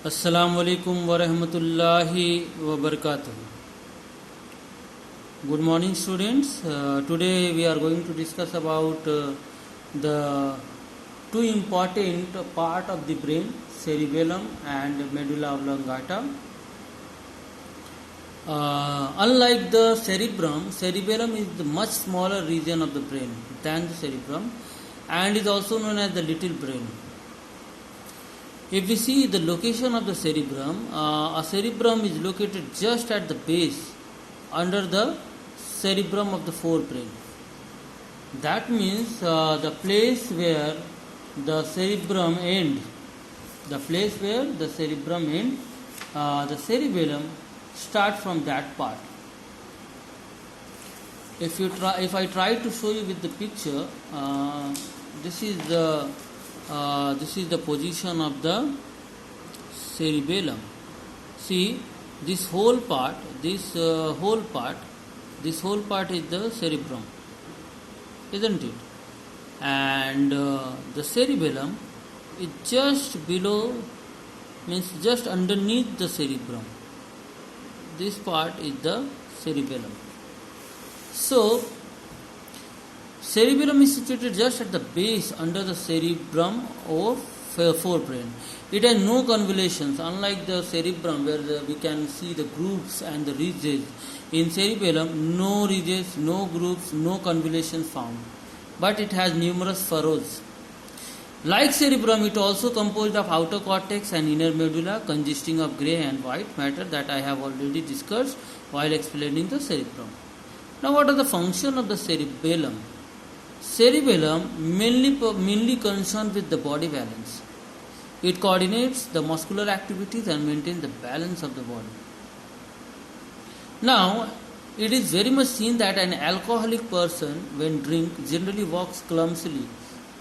Assalamu alaikum wa rahmatullahi wa barakatuh. Good morning, students. Today we are going to discuss about the two important part of the brain, cerebellum and medulla oblongata. Unlike the cerebellum is the much smaller region of the brain than the cerebrum and is also known as the little brain. If we see the location of the cerebrum, a cerebrum is located just at the base under the cerebrum of the forebrain. That means the place where the cerebrum ends, the cerebellum starts from that part. If I try to show you with the picture, this is the position of the cerebellum. See, this whole part is the cerebrum, isn't it? And the cerebellum is just below, means just underneath the cerebrum. This part is the cerebellum. So cerebellum is situated just at the base under the cerebrum of forebrain. It has no convolutions, unlike the cerebrum where we can see the grooves and the ridges. In cerebellum, no ridges, no grooves, no convolutions found. But it has numerous furrows. Like cerebrum, it also composed of outer cortex and inner medulla consisting of grey and white matter that I have already discussed while explaining the cerebrum. Now, what are the functions of the cerebellum? Cerebellum mainly concerned with the body balance. It coordinates the muscular activities and maintains the balance of the body. Now, it is very much seen that an alcoholic person, when drink, generally walks clumsily.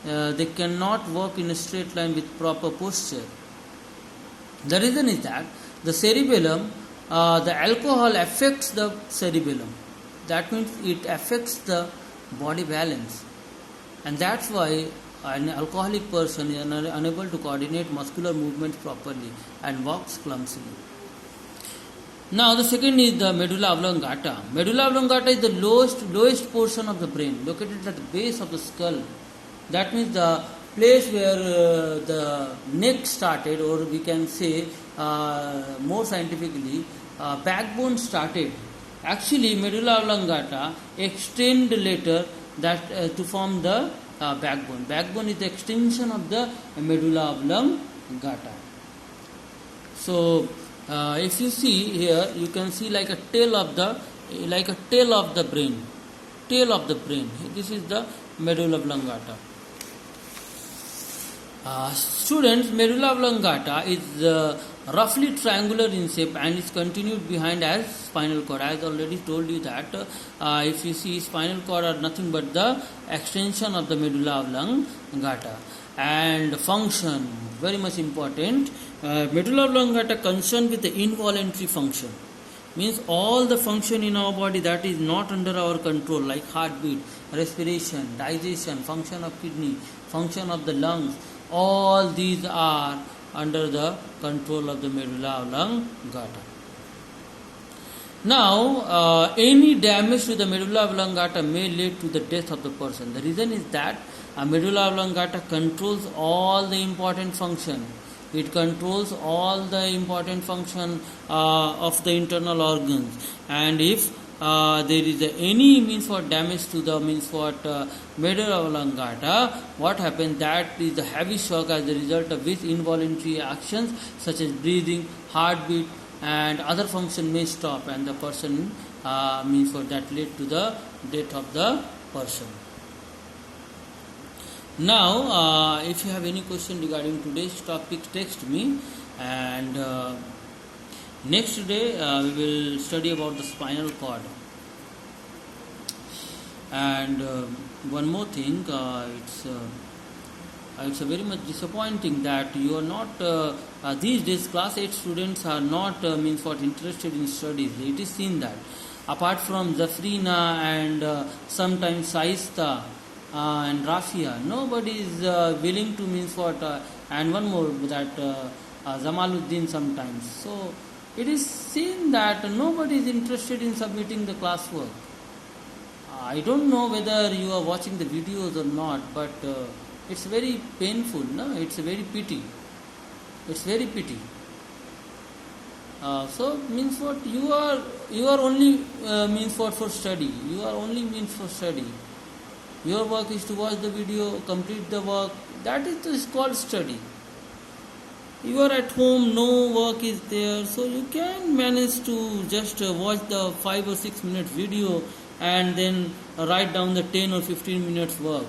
They cannot walk in a straight line with proper posture. The reason is that the cerebellum, the alcohol affects the cerebellum. That means it affects the body balance. And that's why an alcoholic person is unable to coordinate muscular movements properly and walks clumsily. Now the second is the medulla oblongata. Medulla oblongata is the lowest portion of the brain, located at the base of the skull. That means the place where the neck started, or we can say more scientifically, backbone started. Actually, medulla oblongata extend later that to form the backbone. Backbone is the extension of the medulla oblongata. So, if you see here, you can see like a tail of the brain. Tail of the brain. This is the medulla oblongata. Students, medulla oblongata is roughly triangular in shape and is continued behind as spinal cord. I have already told you that if you see, spinal cord are nothing but the extension of the medulla oblongata. And function, very much important. Medulla oblongata concerned with the involuntary function. Means all the function in our body that is not under our control, like heartbeat, respiration, digestion, function of kidney, function of the lungs, all these are under the control of the medulla oblongata. Now, any damage to the medulla oblongata may lead to the death of the person. The reason is that medulla oblongata controls all the important function. It controls all the important function of the internal organs. And if there is any means for damage to the medulla oblongata, what happens? That is a heavy shock as a result of which involuntary actions such as breathing, heartbeat, and other function may stop, and the person that lead to the death of the person. Now, if you have any question regarding today's topic, text me, and next day we will study about the spinal cord. And one more thing, it's very much disappointing that you are not these days class 8 students are not interested in studies. It is seen that apart from Zafrina and sometimes Saista and Rafia, nobody is willing to and one more that Jamaluddin sometimes. So it is seen that nobody is interested in submitting the classwork. I don't know whether you are watching the videos or not, but it's very painful. No, it's a very pity. It's very pity. So means what you are only means what for study. You are only means for study. Your work is to watch the video, complete the work. That is called study. You are at home, no work is there, so you can manage to just watch the 5 or 6 minute video and then write down the 10 or 15 minutes work.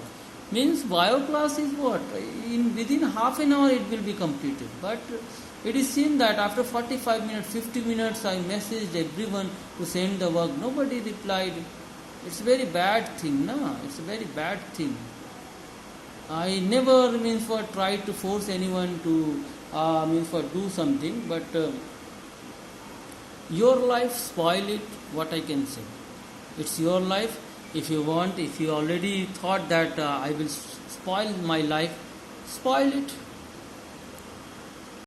Means bio class is what? Within half an hour it will be completed. But it is seen that after 45 minutes, 50 minutes I messaged everyone to send the work. Nobody replied. It's a very bad thing, no? It's a very bad thing. I never means for try to force anyone to means for do something, but your life spoil it. What I can say, it's your life. If you want, if you already thought that I will spoil my life, spoil it.